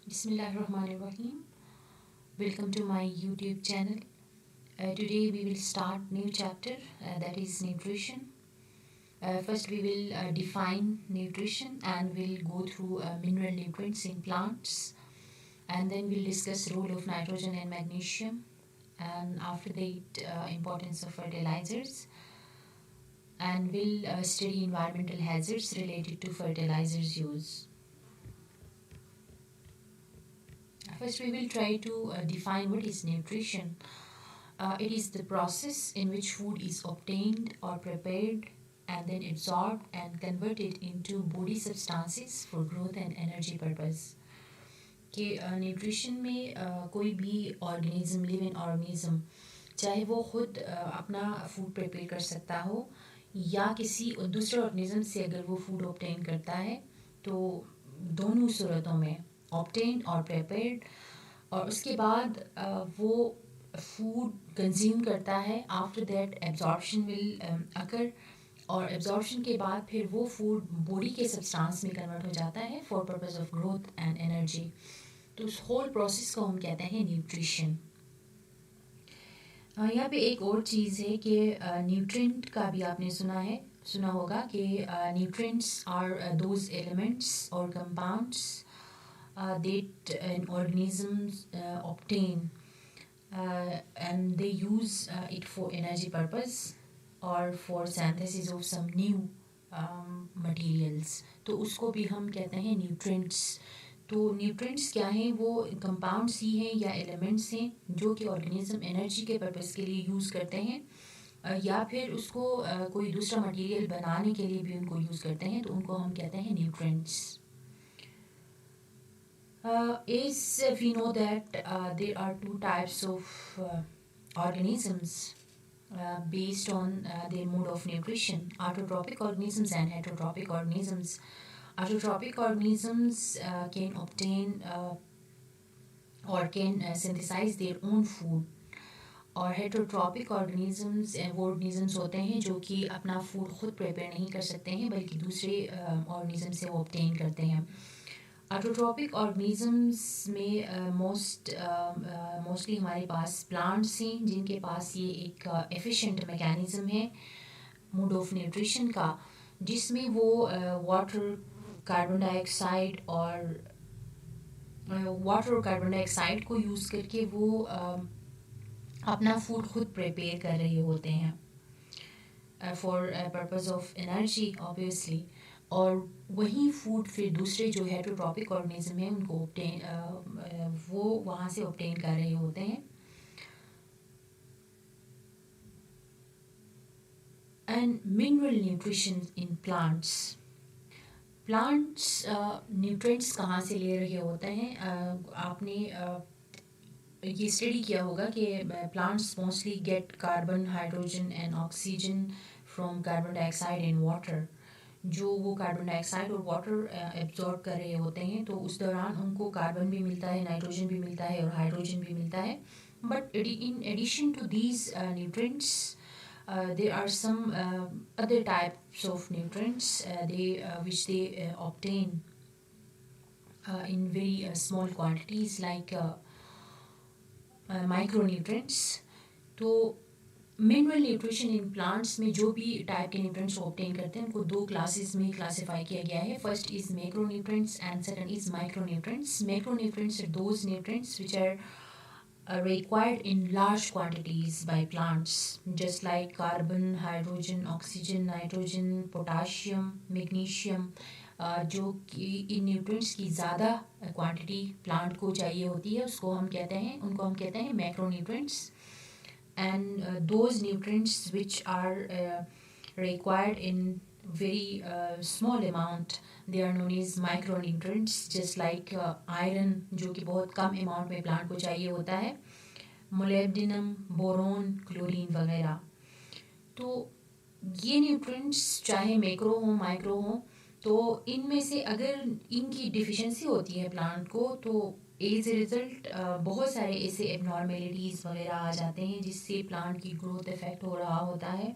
Bismillahirrahmanirrahim. Welcome to my YouTube channel. Today we will start new chapter that is nutrition. First we will define nutrition and we'll go through mineral nutrients in plants, and then we'll discuss role of nitrogen and magnesium, and after that importance of fertilizers, and we'll study environmental hazards related to fertilizers use. First, we will try to define what is nutrition. It is the process in which food is obtained or prepared and then absorbed and converted into body substances for growth and energy purpose. कि nutrition में कोई भी organism living organism चाहे वो खुद अपना food prepare कर सकता हो या किसी दूसरे ऑर्गेनिज्म से अगर वो फूड ऑब्टेन करता है, तो दोनों सूरतों में ऑब्टेन और प्रिपेयर्ड, और उसके बाद वो फूड कंज्यूम करता है. After that absorption will occur, और एब्जॉर्प्शन के बाद फिर वो फूड बॉडी के सब्सटेंस में कन्वर्ट हो जाता है for purpose of growth and energy. तो उस होल प्रोसेस को हम कहते हैं न्यूट्रिशन. यहाँ पे एक और चीज़ है कि न्यूट्रिएंट का भी आपने सुना होगा कि न्यूट्रिएंट्स आर दोज एलिमेंट्स और compounds that an organisms obtain and they use it for energy purpose or for synthesis of some new materials. तो उसको भी हम कहते हैं न्यूट्रिएंट्स. तो न्यूट्रिएंट्स क्या हैं? वो कंपाउंड्स ही हैं या एलिमेंट्स हैं जो कि ऑर्गेनिज्म एनर्जी के पर्पस के लिए यूज़ करते हैं या फिर उसको कोई दूसरा मटेरियल बनाने के लिए भी उनको यूज़ करते हैं, तो उनको हम कहते हैं nutrients. As we know that there are two types of organisms based on their mode of nutrition: autotrophic organisms and heterotrophic organisms. Autotrophic organisms can obtain or can synthesize their own food, और heterotrophic organisms वो organisms होते हैं जो कि अपना food खुद prepare नहीं कर सकते हैं बल्कि दूसरे organisms से वो obtain करते हैं. ऑटोट्रॉपिक ऑर्गेनिजम्स में मोस्टली हमारे पास प्लांट्स हैं जिनके पास ये एक एफिशिएंट मैकेनिज़्म है मोड ऑफ न्यूट्रिशन का, जिसमें वो वाटर कार्बन डाइऑक्साइड को यूज़ करके वो अपना फूड खुद प्रिपेयर कर रहे होते हैं for purpose of energy obviously, और वही फूड फिर दूसरे जो हेटरोट्रॉपिक ऑर्गेनिज्म हैं उनको वो वहाँ से ऑब्टेन कर रहे होते हैं. And mineral nutrition in plants nutrients कहाँ से ले रहे होते हैं? आपने ये स्टडी किया होगा कि plants mostly get carbon, hydrogen and oxygen from carbon dioxide and water. जो वो कार्बन डाइऑक्साइड और वाटर एब्जॉर्ब कर रहे होते हैं, तो उस दौरान उनको कार्बन भी मिलता है, नाइट्रोजन भी मिलता है और हाइड्रोजन भी मिलता है. But in addition to these nutrients there are some other types of nutrients which they obtain in very small quantities like micronutrients. तो मिनरल न्यूट्रिशन इन प्लांट्स में जो भी टाइप के न्यूट्रिएंट्स ऑब्टेन करते हैं उनको दो क्लासेस में क्लासीफाई किया गया है. First is macronutrients and second is micronutrients. Macronutrients are those nutrients which are required in large quantities by plants, just like carbon, hydrogen, oxygen, nitrogen, potassium, magnesium. जो कि इन न्यूट्रिएंट्स की ज़्यादा क्वांटिटी प्लांट को चाहिए होती है उनको हम कहते हैं macronutrients. And those nutrients which are required in very small amount, they are known as micronutrients, just like iron जो कि बहुत कम अमाउंट में प्लांट को चाहिए होता है, मोलिब्डेनम, बोरोन, क्लोरीन वगैरह. तो ये न्यूट्रिएंट्स चाहे मैक्रो हो माइक्रो हो, तो इनमें से अगर इनकी डिफिशिएंसी होती है प्लांट को, तो एज ए रिज़ल्ट बहुत सारे ऐसे एबनॉर्मेलिटीज़ वगैरह आ जाते हैं जिससे प्लांट की ग्रोथ इफ़ेक्ट हो रहा होता है.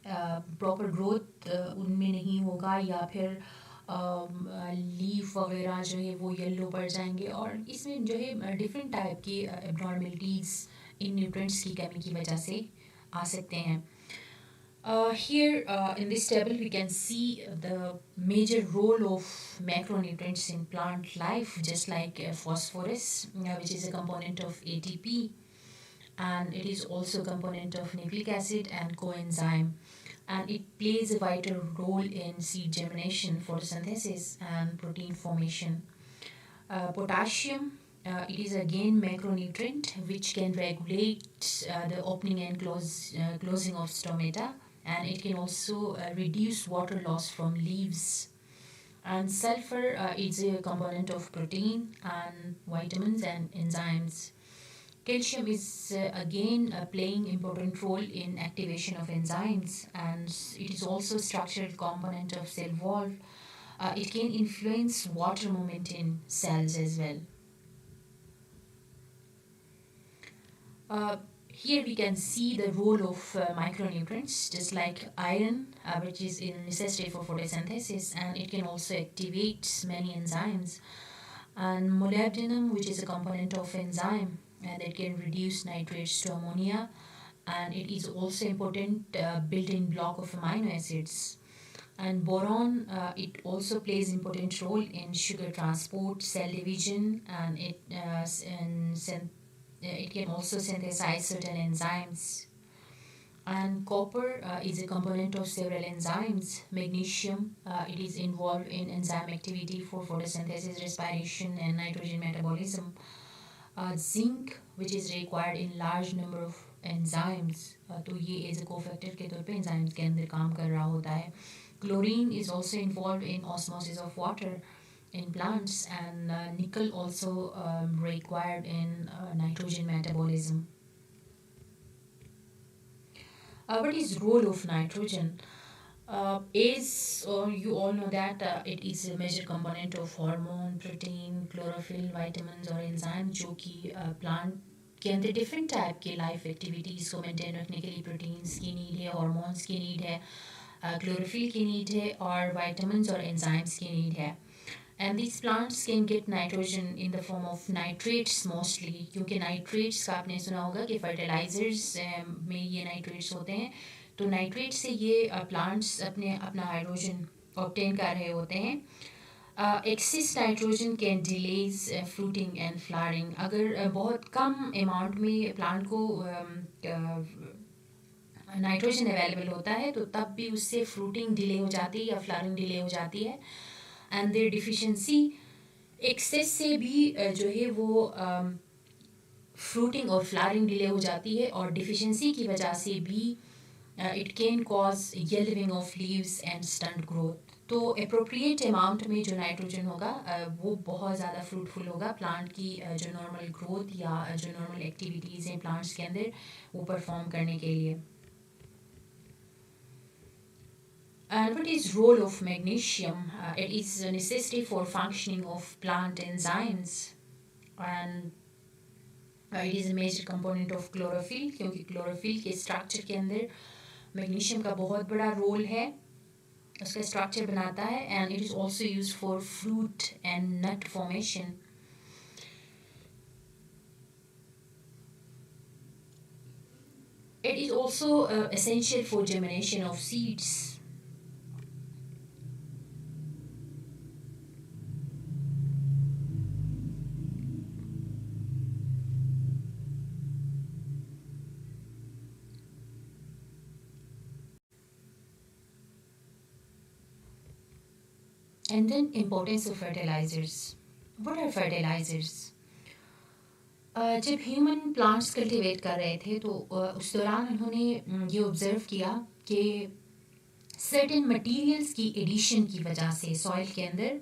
प्रॉपर ग्रोथ उनमें नहीं होगा, या फिर लीफ वगैरह जो है वो येलो पड़ जाएंगे, और इसमें जो है डिफरेंट टाइप की एबनॉर्मलिटीज़ इन न्यूट्रिएंट्स की कमी की वजह से आ सकते हैं. Here in this table we can see the major role of macronutrients in plant life, just like phosphorus, which is a component of ATP, and it is also a component of nucleic acid and coenzyme, and it plays a vital role in seed germination, photosynthesis, and protein formation. Potassium, it is again macronutrient which can regulate the opening and closing of stomata, and it can also reduce water loss from leaves. And sulfur is a component of protein and vitamins and enzymes. Calcium is again playing important role in activation of enzymes, and it is also structural component of cell wall. It can influence water movement in cells as well. Here we can see the role of micronutrients, just like iron, which is a necessity for photosynthesis, and it can also activate many enzymes. And molybdenum, which is a component of enzyme, and it can reduce nitrates to ammonia, and it is also important built-in block of amino acids. And boron, it also plays important role in sugar transport, cell division, and it can also synthesize certain enzymes. And copper is a component of several enzymes. Magnesium, it is involved in enzyme activity for photosynthesis, respiration, and nitrogen metabolism. Zinc, which is required in large number of enzymes, तो ये as a cofactor के तौर पे enzymes के अंदर काम कर रहा होता है. Chlorine is also involved in osmosis of water in plants, and nickel also required in nitrogen metabolism. What is role of nitrogen? You all know that it is a major component of hormone, protein, chlorophyll, vitamins और enzyme जो कि plant के अंदर different type के life activities को maintain रखने के लिए proteins की need है, hormones की need है, chlorophyll की need है, और vitamins और enzymes की need है. And these plants can get nitrogen in the form of nitrates mostly, क्योंकि nitrates का आपने सुना होगा कि fertilizers में ये nitrates होते हैं. तो नाइट्रेट से ये प्लांट्स अपना हाइड्रोजन ऑब्टेन कर रहे होते हैं. Excess nitrogen can delays fruiting and flowering. अगर बहुत कम अमाउंट में प्लांट को नाइट्रोजन अवेलेबल होता है तो तब भी उससे फ्रूटिंग डिले हो जाती है या फ्लावरिंग डिले हो जाती है. एंड देयर डिफिशिएंसी, एक्सेस से भी जो है वो फ्रूटिंग और फ्लावरिंग डिले हो जाती है, और डिफिशिएंसी की वजह से भी it can cause yellowing of leaves and stunt growth. तो appropriate amount में जो नाइट्रोजन होगा वो बहुत ज़्यादा फ्रूटफुल होगा प्लांट की जो नॉर्मल ग्रोथ या जो नॉर्मल एक्टिविटीज़ हैं प्लांट्स के अंदर वो परफॉर्म करने के लिए. And what is role of magnesium? It is a necessity for functioning of plant enzymes, and it is a major component of chlorophyll, क्योंकि chlorophyll के स्ट्रक्चर के अंदर मैग्नीशियम का बहुत बड़ा रोल है, उसका स्ट्रक्चर बनाता है. And it is also use for fruit and nut formation. It is also essential for germination of seeds. And then importance of fertilizers. What are fertilizers? जब ह्यूमन प्लांट्स कल्टीवेट कर रहे थे तो उस दौरान उन्होंने ये ऑब्जर्व किया कि सर्टेन मटेरियल्स की एडिशन की वजह से सॉइल के अंदर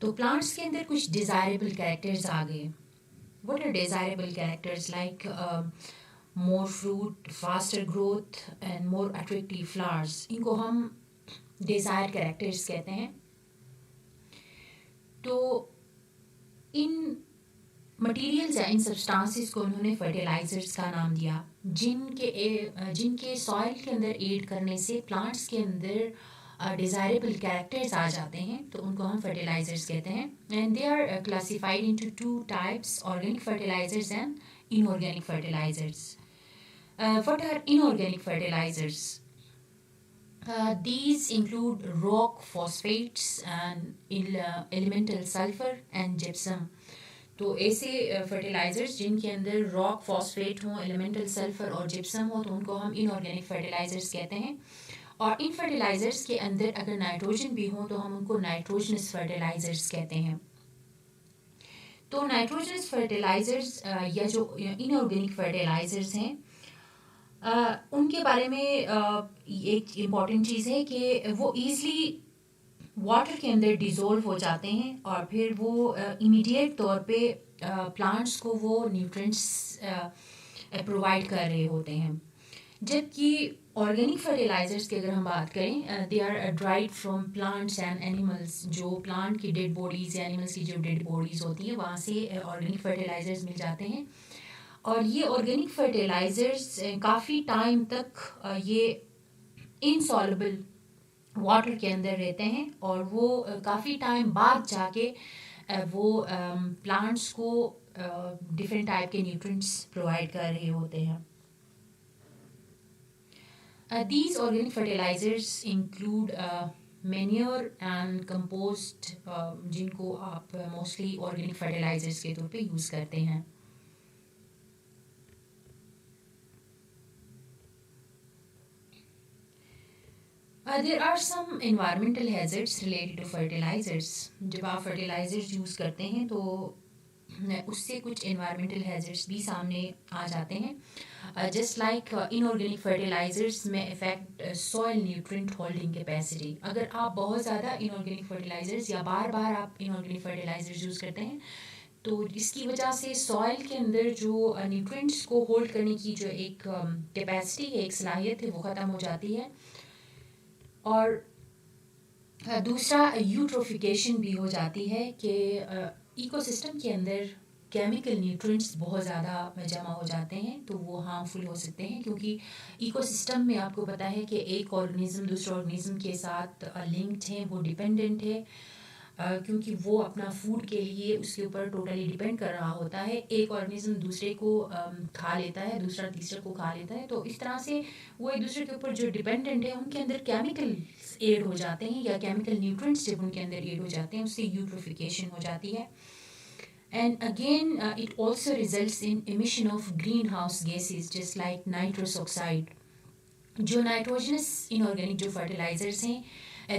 तो प्लांट्स के अंदर कुछ डिज़ायरेबल कैरेक्टर्स आ गए. What are desirable characters? Like more fruit, faster growth, and more attractive flowers. इनको हम डिज़ायर कैरेक्टर्स कहते हैं. तो इन मटेरियल्स या इन सब्सटेंसेस को उन्होंने फर्टिलाइजर्स का नाम दिया, जिनके सॉइल के अंदर एड करने से प्लांट्स के अंदर डिज़ायरेबल कैरेक्टर्स आ जाते हैं तो उनको हम फर्टिलाइजर्स कहते हैं. And they are classified into two types, organic fertilizers and inorganic fertilizers. What are inorganic fertilizers? These include rock phosphates and elemental sulfur and gypsum. तो ऐसे फर्टिलाइजर्स जिनके अंदर रॉक फॉस्फेट हो, एलिमेंटल सल्फर और gypsum हो तो उनको हम इनऑर्गेनिक फर्टिलाइजर्स कहते हैं. और इन फर्टिलाइजर्स के अंदर अगर नाइट्रोजन भी हो तो हम उनको नाइट्रोजनस फर्टिलाइजर्स कहते हैं. तो नाइट्रोजनस फर्टिलाइजर्स या जो इनऑर्गेनिक फर्टिलाइजर्स हैं उनके बारे में एक इम्पॉर्टेंट चीज़ है कि वो ईज़िली वाटर के अंदर डिज़ोल्व हो जाते हैं और फिर वो इमीडिएट तौर पे प्लांट्स को वो न्यूट्रिएंट्स प्रोवाइड कर रहे होते हैं. जबकि ऑर्गेनिक फर्टिलाइजर्स की अगर हम बात करें, they are dried from plants and animals. जो प्लांट की डेड बॉडीज़ या एनिमल्स की जो डेड बॉडीज़ होती हैं वहाँ से ऑर्गेनिक फर्टिलाइजर्स मिल जाते हैं. और ये ऑर्गेनिक फर्टिलाइजर्स काफ़ी टाइम तक ये इनसॉल्युबल वाटर के अंदर रहते हैं और वो काफ़ी टाइम बाद जाके वो प्लांट्स को डिफरेंट टाइप के न्यूट्रिएंट्स प्रोवाइड कर रहे होते हैं. These organic fertilizers include manure and compost, जिनको आप mostly organic fertilizers के तौर पे यूज़ करते हैं. There are some environmental hazards related to fertilizers. जब आप fertilizers यूज़ करते हैं तो उससे कुछ environmental hazards भी सामने आ जाते हैं. Just like inorganic fertilizers may affect soil nutrient holding capacity. अगर आप बहुत ज़्यादा inorganic fertilizers या बार बार आप inorganic fertilizers यूज़ करते हैं तो इसकी वजह से सॉइल के अंदर जो न्यूट्रिएंट्स को होल्ड करने की जो एक कैपेसिटी है, एक सलाहियत है, वो ख़त्म हो जाती है. और दूसरा यूट्रोफिकेशन भी हो जाती है कि इकोसिस्टम के अंदर केमिकल न्यूट्रिएंट्स बहुत ज़्यादा जमा हो जाते हैं तो वो हार्मफुल हो सकते हैं. क्योंकि इकोसिस्टम में आपको पता है कि एक ऑर्गेनिज्म दूसरे ऑर्गेनिज्म के साथ लिंक्ड है, वो डिपेंडेंट है, क्योंकि वो अपना फूड के लिए उसके ऊपर टोटली डिपेंड कर रहा होता है. एक ऑर्गेनिज्म दूसरे को खा लेता है, दूसरा तीसरे को खा लेता है. तो इस तरह से वो एक दूसरे के ऊपर जो डिपेंडेंट है उनके अंदर केमिकल एड हो जाते हैं या केमिकल न्यूट्रिएंट्स जब उनके अंदर एड हो जाते हैं उससे यूट्रोफिकेशन हो जाती है. And again, it also results in emission of greenhouse gases, just like nitrous oxide. जो नाइट्रोजनस इनऑर्गेनिक जो फर्टिलाइजर्स हैं,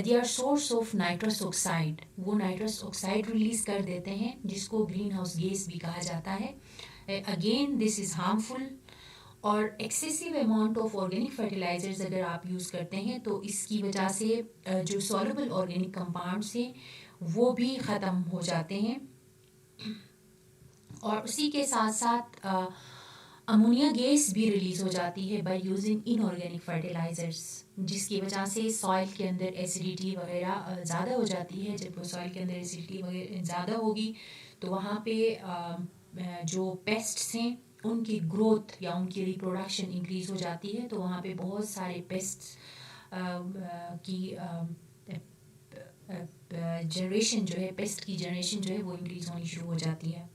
they are source of nitrous oxide. वो नाइट्रस ऑक्साइड रिलीज कर देते हैं जिसको ग्रीन हाउस गैस भी कहा जाता है. Again this is harmful. और excessive amount of organic fertilizers अगर आप यूज़ करते हैं तो इसकी वजह से जो सॉल्युबल ऑर्गेनिक कंपाउंड्स हैं वो भी ख़त्म हो जाते हैं. और उसी के साथ साथ अमोनिया गैस भी रिलीज़ हो जाती है बाय यूजिंग इनऑर्गेनिक फर्टिलाइजर्स, जिसकी वजह से सॉइल के अंदर एसिडिटी वगैरह ज़्यादा हो जाती है. जब वो सॉइल के अंदर एसिडिटी वगैरह ज़्यादा होगी तो वहाँ पे जो पेस्ट्स हैं उनकी ग्रोथ या उनकी रिप्रोडक्शन इंक्रीज़ हो जाती है. तो वहाँ पे बहुत सारे पेस्ट्स की जनरेशन जो है, पेस्ट की जनरेशन जो है वो इंक्रीज़ होनी शुरू हो जाती है.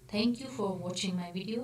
Thank you for watching my video.